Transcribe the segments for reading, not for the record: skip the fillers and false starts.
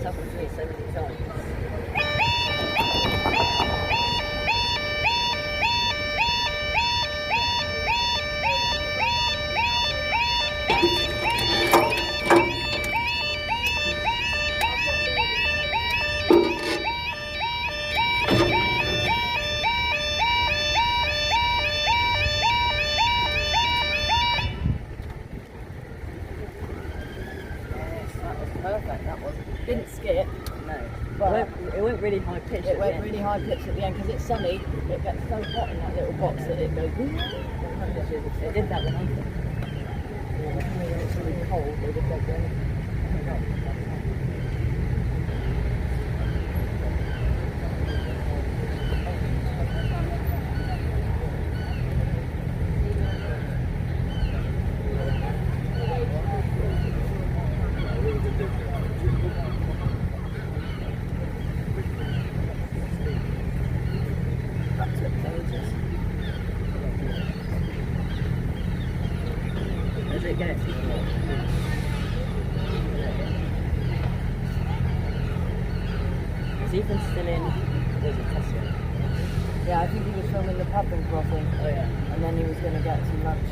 happened to me so many times. Perfect, that was. Didn't skip. No. But it went really high pitched. It went really high pitched at the end because it's sunny. It gets so hot in that little box that it goes. It did that when I think. When it's really cold, they just go. It gets. Is Ethan still in? There's a Tesco. Yeah, I think he was filming the pub and crossing. Oh yeah. And then he was going to get some lunch.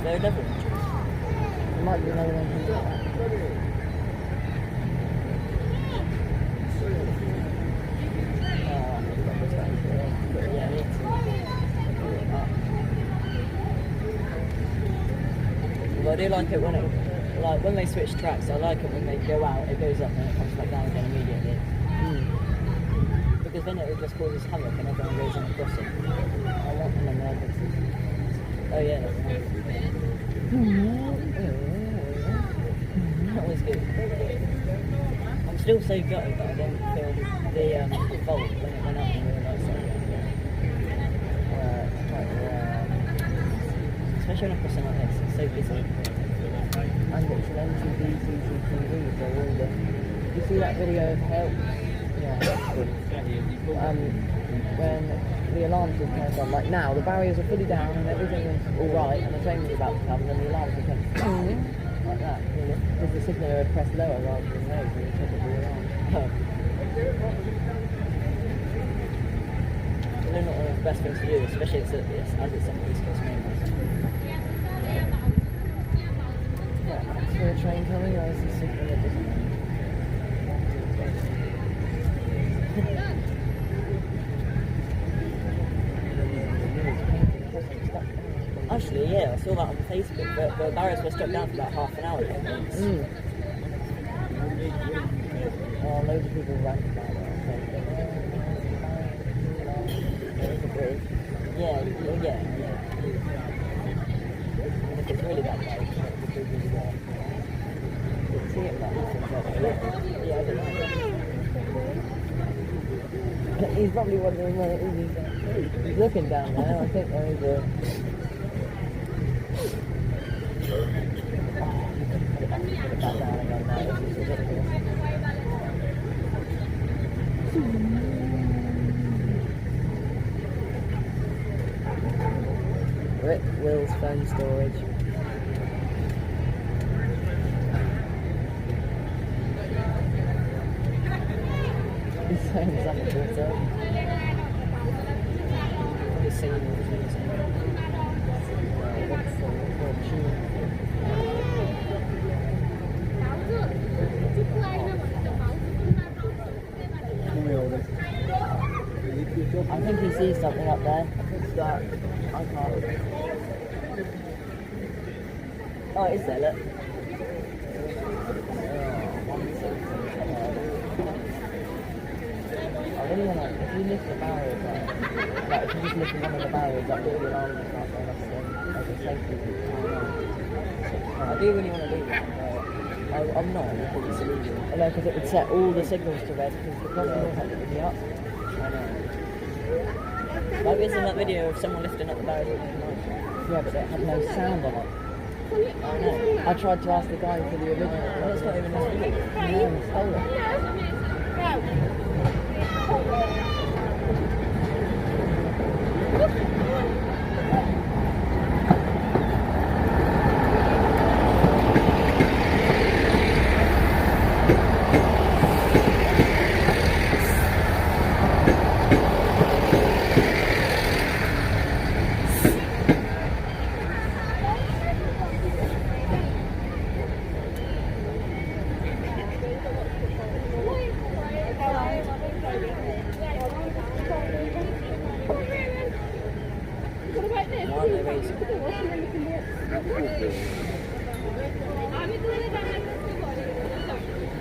There are Devon trees. There might be another one from there. Well, I do like it when they switch tracks. I like it when they go out, it goes up and it comes back down again immediately. Because then it just causes havoc and everyone goes on crossing. I want them on the Oh yeah, that's nice. That was good. I'm still so gutted that I didn't feel the vault when it went up and realised that. It's quite especially when I'm crossing like this, it's so busy. And it's an MTV CCTV, so all the... Did you see that video of help? Yeah, that's good. When the alarms were turned on, like now, the barriers are fully down and everything is alright, and the train is about to come, and then the alarms are turned like that, really. Because the signaler had pressed lower rather than raise, and it triggered the alarm. They're not one of the best things to do, especially as it's on the East Coast main line. Yeah, is there a train coming, or is the signaler just... Actually, yeah, I saw that on Facebook, but the barriers were stuck down for about half an hour ago. Oh, loads of people ran about it on Facebook. There's a bridge. Yeah. If it's really that bad, the bridge is there. You can see it like yeah, I don't know. He's probably wondering where it is. He's looking down there. I think there is a... Rip Will's phone storage. He's saying something to himself. He's singing all his music. see something up there. It's dark. I can't. Oh, it is there, look. I really want to, if you lift the barriers up, like if you just lift one of the barriers up, all the alarms and stuff, then that's a safety thing. I do really want to do that, but I'm not, because it's illegal. I know, because it would set all the signals to red, because the Paignton North had to be up. I know. Like this in that video of someone lifting up the barriers. Yeah, but it had no sound on it. I know. I tried to ask the guy for the original, but it's not even that big. No, he stole it.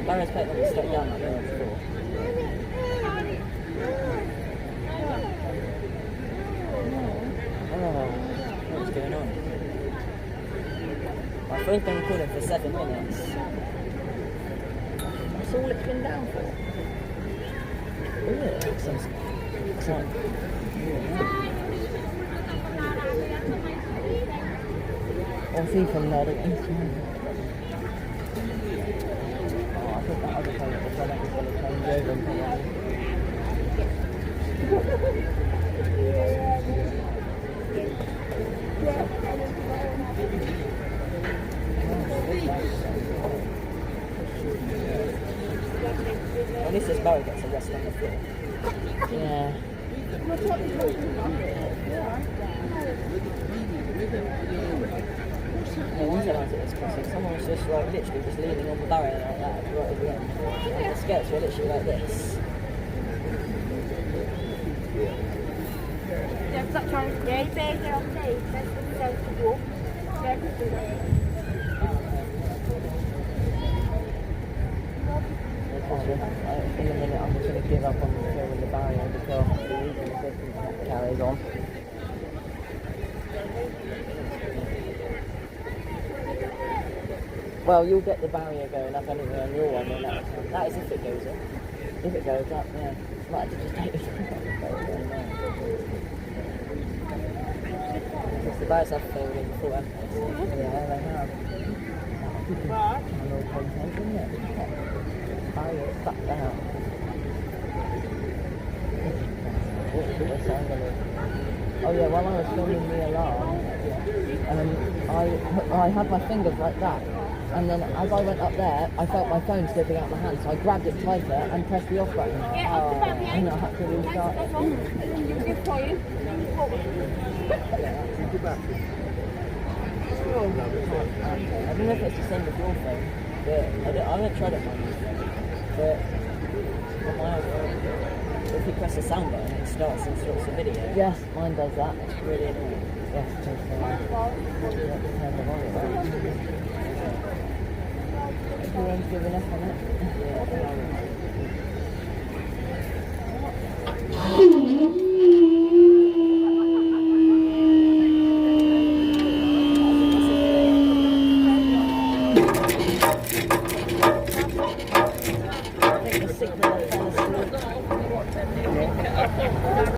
Barriers plate that was stuck down like there before. Oh, what's going on? My phone's been recording for 7 minutes. That's all it's been down for. Yeah, sounds like... I'll see from there, don't you? I think that other time was going to change over and at least this barrel gets a rest on the floor. Yeah. Someone was just like literally just leaning on the barrier like that right at the end. And the skirts were literally like this. In a minute I'm just going to give up on filming the barrier because the reason carries on. Well, you'll get the barrier going up anyway on your one, and that is if it goes up. If it goes up, yeah. Might have to just take it up. Because the barriers have failed in before, haven't they? Yeah, they have. No content, isn't it? Barrier stuck down. Oh yeah, while I was filming the alarm, I had my fingers like that. And then as I went up there, I felt my phone slipping out my hand, so I grabbed it tighter and pressed the off button. And I had to restart it. I don't know if it's the same with your phone, but I haven't tried it on my phone. But on my own phone, if you press the sound button, it starts and stops the video. Yes, mine does that. It's really annoying. Yes, turn the volume down. Everyone's giving up on it. Yeah,